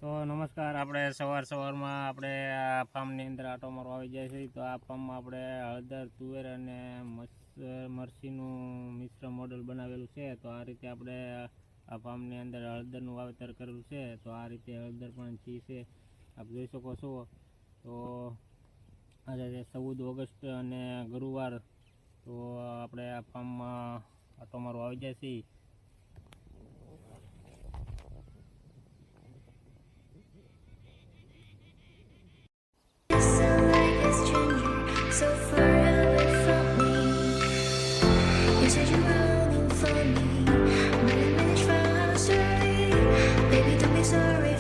તો નમસ્કાર, આપણે સવારમાં આપણે આ ફાર્મની અંદર આટો મારવા આવી જાય છે. તો આ ફાર્મમાં આપણે હળદર, તુવેર અને મરચીનું મિશ્ર મોડલ બનાવેલું છે. તો આ રીતે આપણે આ ફાર્મની અંદર હળદરનું વાવેતર કરેલું છે. તો આ રીતે હળદર પણ છે આપ જોઈ શકો છો. તો આજે 14 ઓગસ્ટ અને ગુરુવાર, તો આપણે આ ફાર્મમાં આટો મારવા આવી જાય છે. So far away from me, you said you're running for me, but I managed from sorry. Baby, don't be sorry